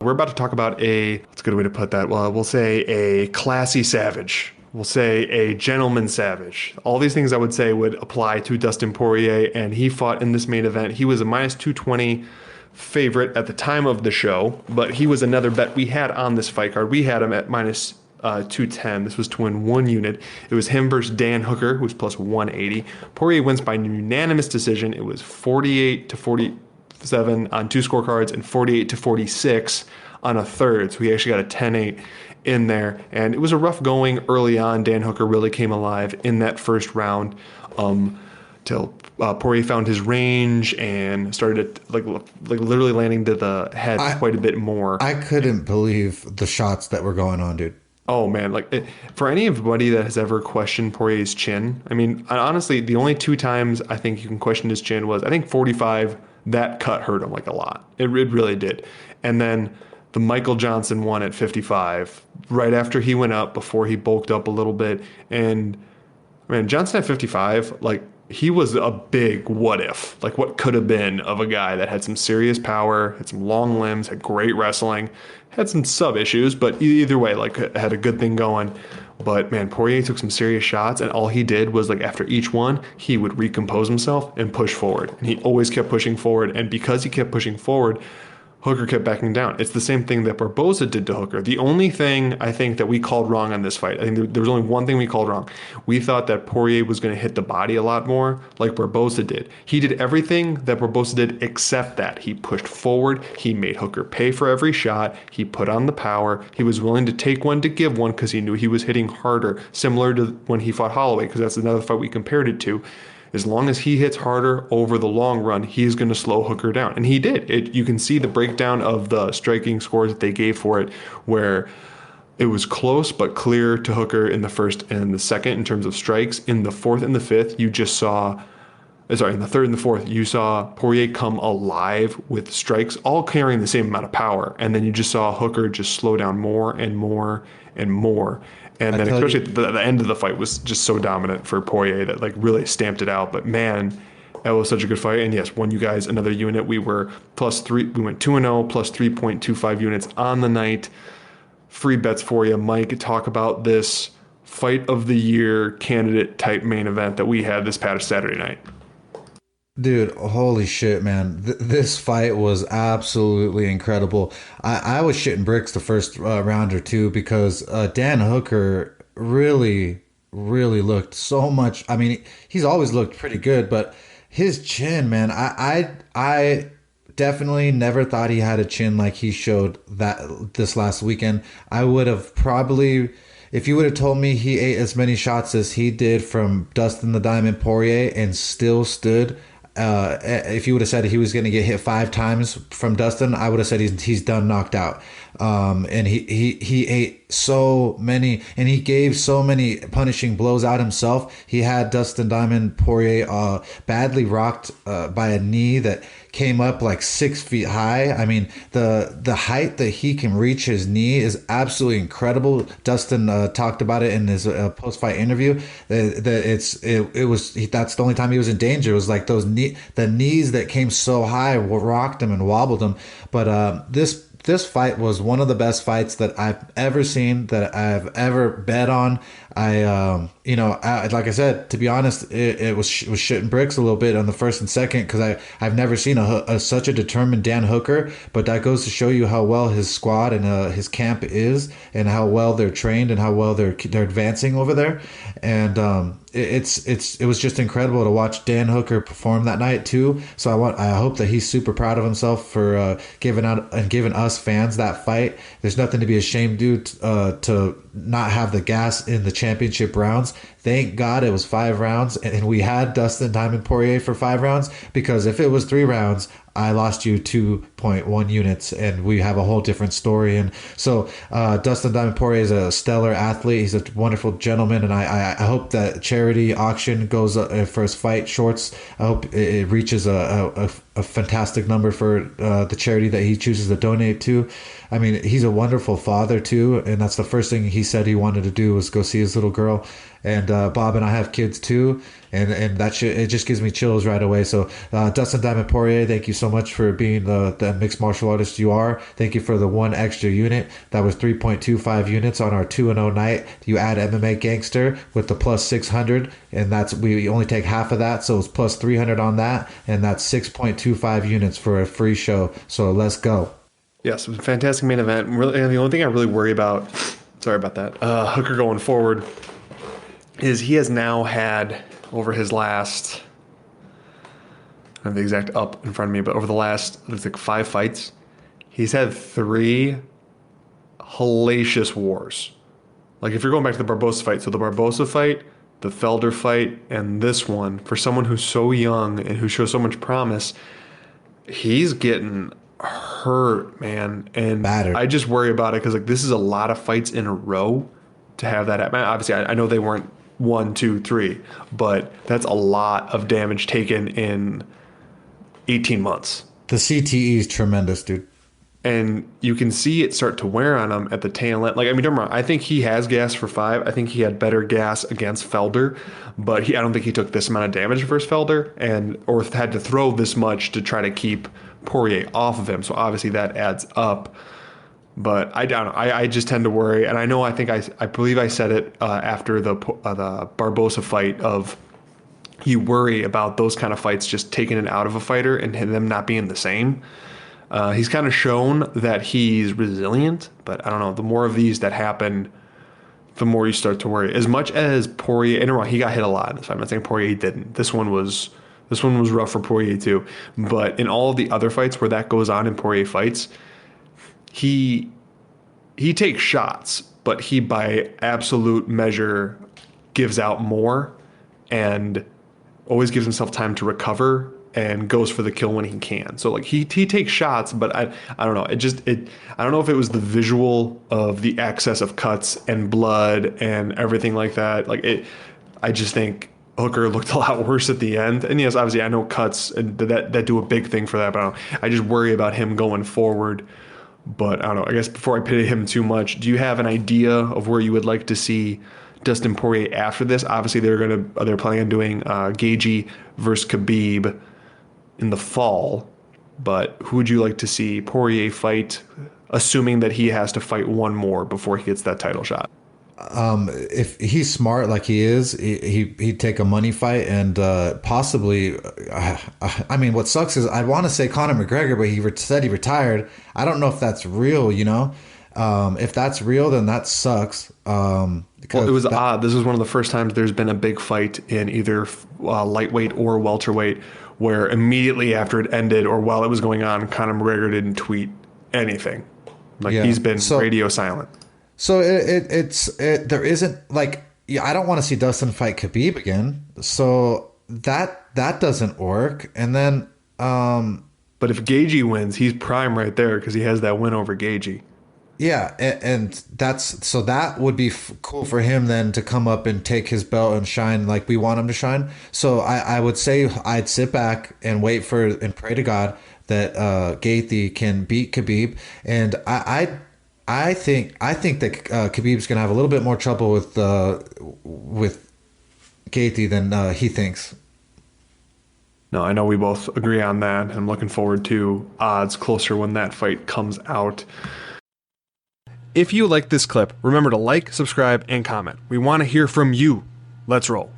we're about to talk about what's a good way to put that? Well, we'll say a classy savage. We'll say a gentleman savage. All these things I would say would apply to Dustin Poirier, and he fought in this main event. He was a minus 220 favorite at the time of the show, but he was another bet we had on this fight card. We had him at minus 210. This was to win 1 unit. It was him versus Dan Hooker, who was plus 180. Poirier wins by unanimous decision. It was 48 to 47 on 2 scorecards and 48 to 46 on a third. So he actually got a 10-8 in there. And it was a rough going early on. Dan Hooker really came alive in that first round till Poirier found his range and started like literally landing to the head quite a bit more. I couldn't believe the shots that were going on, dude. Oh man, for anybody that has ever questioned Poirier's chin, I mean, honestly, the only 2 times I think you can question his chin was, I think 45, that cut hurt him like a lot. It really did. And then the Michael Johnson one at 55, right after he went up, before he bulked up a little bit. And man, Johnson at 55, like, he was a big what if, like what could have been of a guy that had some serious power, had some long limbs, had great wrestling, had some sub issues, but either way, like, had a good thing going. But man, Poirier took some serious shots, and all he did was, like, after each one, he would recompose himself and push forward. And he always kept pushing forward. And because he kept pushing forward, Hooker kept backing down. It's the same thing that Barboza did to Hooker. The only thing I think that we called wrong on this fight, I think there was only one thing we called wrong. We thought that Poirier was going to hit the body a lot more like Barboza did. He did everything that Barboza did except that. He pushed forward. He made Hooker pay for every shot. He put on the power. He was willing to take one to give one because he knew he was hitting harder, similar to when he fought Holloway, because that's another fight we compared it to. As long as he hits harder over the long run, he's going to slow Hooker down. And he did. You can see the breakdown of the striking scores that they gave for it, where it was close but clear to Hooker in the first and the second in terms of strikes. In the fourth and the fifth, in the third and the fourth, you saw Poirier come alive with strikes, all carrying the same amount of power. And then you just saw Hooker just slow down more and more and more. And then especially the end of the fight was just so dominant for Poirier that, like, really stamped it out. But man, that was such a good fight. And yes, won you guys another unit. We were +3. We went 2-0 plus 3.25 units on the night. Free bets for you. Mike, talk about this fight of the year candidate type main event that we had this past Saturday night. Dude, holy shit, man. This fight was absolutely incredible. I was shitting bricks the first round or two because Dan Hooker really, really looked so much. I mean, he's always looked pretty good, but his chin, man, I definitely never thought he had a chin like he showed this last weekend. I would have probably... If you would have told me he ate as many shots as he did from Dustin the Diamond Poirier and still stood... if you would have said he was going to get hit 5 times from Dustin, I would have said he's done knocked out. And he ate so many, and he gave so many punishing blows out himself. He had Dustin Diamond Poirier badly rocked by a knee that came up like 6 feet high. I mean, the height that he can reach his knee is absolutely incredible. Dustin talked about it in his post-fight interview. That's the only time he was in danger. It was like the knees that came so high rocked him and wobbled him. But this fight was one of the best fights that I've ever seen, that I've ever bet on. Like I said, to be honest, it was shitting bricks a little bit on the first and second because I've never seen such a determined Dan Hooker. But that goes to show you how well his squad and his camp is, and how well they're trained and how well they're advancing over there. And it was just incredible to watch Dan Hooker perform that night too. So I hope that he's super proud of himself for giving us fans that fight. There's nothing to be ashamed to not have the gas in the championship rounds. Thank God it was 5 rounds, and we had Dustin Diamond Poirier for 5 rounds, because if it was 3 rounds, I lost you 2.1 units, and we have a whole different story. And so Dustin Diamond Poirier is a stellar athlete. He's a wonderful gentleman, and I hope that charity auction goes for his fight shorts. I hope it reaches a fantastic number for the charity that he chooses to donate to. I mean, he's a wonderful father too, and that's the first thing he said he wanted to do was go see his little girl. And Bob and I have kids too, and that shit, it just gives me chills right away. So Dustin Diamond Poirier, thank you so much for being the and mixed martial artist you are. Thank you for the one extra unit. That was 3.25 units on our 2-0 night. You add MMA Gangster with the plus 600, and that's we only take half of that, so it's plus 300 on that, and that's 6.25 units for a free show. So let's go. Yes, it was a fantastic main event. Really, and the only thing I really worry about, sorry about that, Hooker going forward, is he has now had over his last, I don't have the exact up in front of me, but over the last, it's like 5 fights, he's had 3 hellacious wars. Like if you're going back to the Barbosa fight, so the Barbosa fight, the Felder fight, and this one, for someone who's so young and who shows so much promise, he's getting hurt, man. And Battered. I just worry about it because like this is a lot of fights in a row to have that happen. Obviously, I know they weren't 1, 2, 3, but that's a lot of damage taken in 18 months. The CTE is tremendous, dude. And you can see it start to wear on him at the tail end. Like, I mean, don't get me wrong, I think he has gas for 5. I think he had better gas against Felder, but I don't think he took this amount of damage versus Felder or had to throw this much to try to keep Poirier off of him. So obviously that adds up. But I don't know. I just tend to worry, and I know I believe I said it after the Barbosa fight of you worry about those kind of fights just taking it out of a fighter and them not being the same. He's kind of shown that he's resilient, but I don't know. The more of these that happen, the more you start to worry. As much as Poirier, and he got hit a lot in this fight. I'm not saying Poirier didn't. This one was rough for Poirier too. But in all of the other fights where that goes on in Poirier fights, he takes shots, but he by absolute measure gives out more and always gives himself time to recover and goes for the kill when he can. So like he takes shots, but I don't know. I don't know if it was the visual of the excess of cuts and blood and everything like that. I just think Hooker looked a lot worse at the end. And yes, obviously I know cuts and that do a big thing for that, but I just worry about him going forward. But I don't know. I guess before I pity him too much, do you have an idea of where you would like to see Dustin Poirier after this? Obviously, they're planning on doing Gaethje versus Khabib in the fall. But who would you like to see Poirier fight, assuming that he has to fight one more before he gets that title shot? If he's smart like he is, he'd take a money fight and possibly. I mean, what sucks is I want to say Conor McGregor, but he said he retired. I don't know if that's real. You know, if that's real, then that sucks. Well, it was odd. This was one of the first times there's been a big fight in either lightweight or welterweight, where immediately after it ended or while it was going on, Conor McGregor didn't tweet anything. He's been radio silent. So there isn't like, yeah, I don't want to see Dustin fight Khabib again. So that doesn't work. And then, but if Gaethje wins, he's prime right there because he has that win over Gaethje. Yeah, and that would be cool for him then to come up and take his belt and shine like we want him to shine. So I would say I'd sit back and wait for and pray to God that Gaethje can beat Khabib, and I think that Khabib's gonna have a little bit more trouble with Gaethje than he thinks. No, I know we both agree on that. I'm looking forward to odds closer when that fight comes out. If you like this clip, remember to like, subscribe, and comment. We want to hear from you. Let's roll.